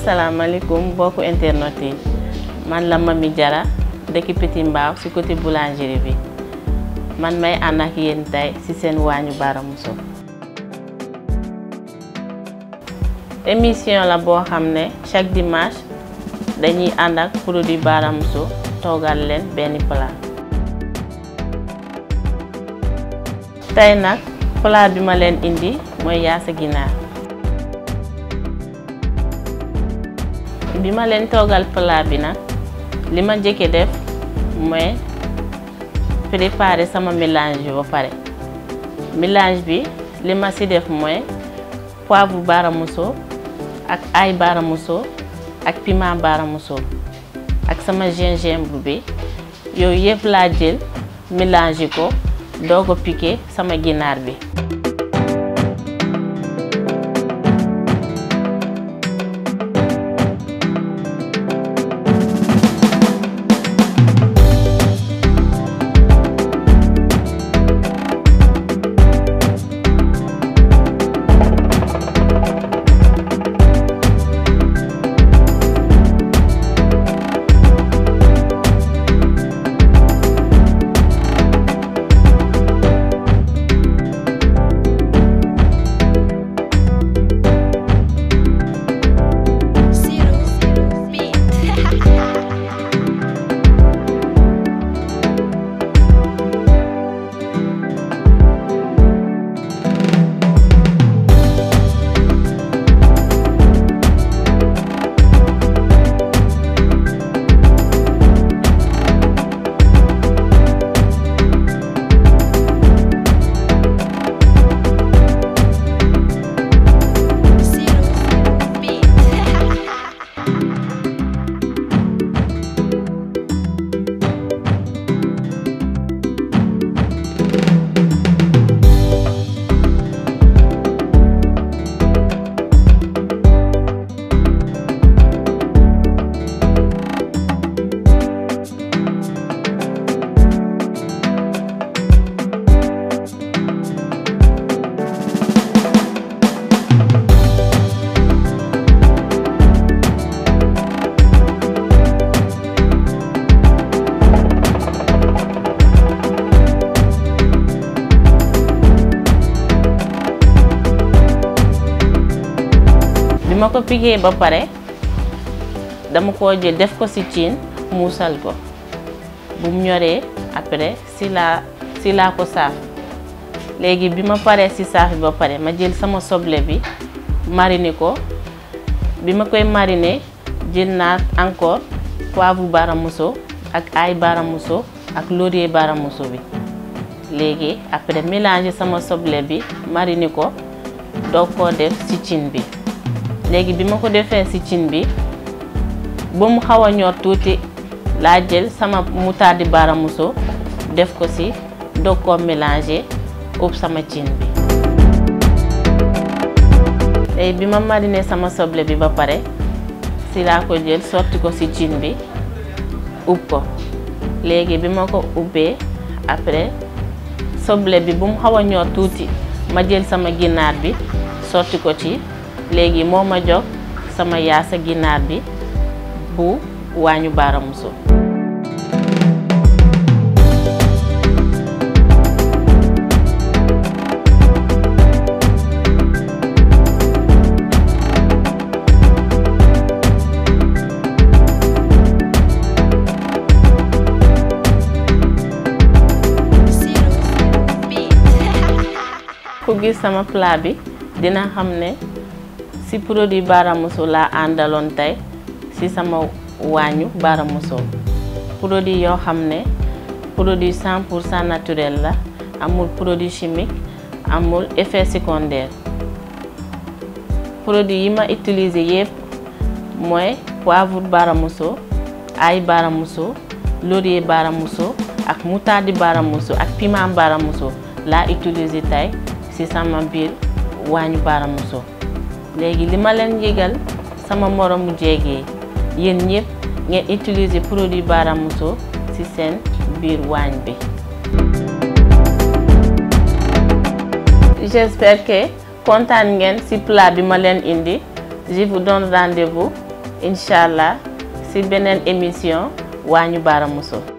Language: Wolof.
asalaamaaleykum mbokku internet yi man la Mamy Diarra dëkk Petit Mbao ci côté boulangerie bi man may ànd ak yéen tey ci seen waañu Bara Mousso. émission la boo xam ne chaque dimanche dañuy ànd ak produit Bara Mousso toogal leen benn plat. tey nag plat bi ma leen indi mooy yaasa ginaar. bi ma leen toogal plat bi nag li ma njëkkee def mooy préparer sama mélange bi ba pare. mélange bi li ma ci def mooy poivre Bara Mousso ak ail Bara Mousso ak piment Bara Mousso ak sama gingembre bi yooyu yëpp laa jël mélange ko doog a piqué sama ginaar bi. bi ma ko piqué ba pare dama ko jël def ko ci cin muusal ko bu mu ñoree après ci laa ko saaf. léegi bi ma paree ci saaf bi ba pare ma jël sama soble bi mariner ko. bi ma koy mariner jël naa encore poivre Bara Mousso ak ail Bara Mousso ak laurier Bara Mousso bi. léegi après mélanger sama soble bi mariner ko doog koo def ci cin bi. léegi bi ma ko defee ci cin bi ba mu xaw a ñor tuuti laa jël sama moutarde Bara Mousso def ko ci doog koo mélanger ub sama cin bi. léegi bi ma mariner sama soble bi ba pare ci laa ko jël sotti ko ci cin bi ub ko. léegi bi ma ko ubbee après soble bi bu mu xaw a ñor tuuti ma jël sama ginaar bi sotti ko ci. léegi moo ma jox sama yaasa ginaar bi bu waañu Bara Mousso. ku gis sama plat bi dina xam ne ci produit Bara Mousso laa àndaloon tey ci sama waañu Bara Mousso. produit yoo xam ne produit 100% naturel la, amul produit chimique, amul effet secondaire. produit yi ma utiliser yépp mooy poivre Bara Mousso, ail Bara Mousso, laurier Bara Mousso ak moutarde Bara Mousso ak piment Bara Mousso laa utiliser tey ci sama biir waañu Bara Mousso. léegi li ma leen yëgal sama moromu jéegee yéen ñëpp ngeen utiliser produit Bara Mousso ci seen biir waañ bi. j'espère que kontaan ngeen ci plat bi ma leen indi. Je vous donne rendez-vous incha allah si beneen émission waañu Bara Mousso.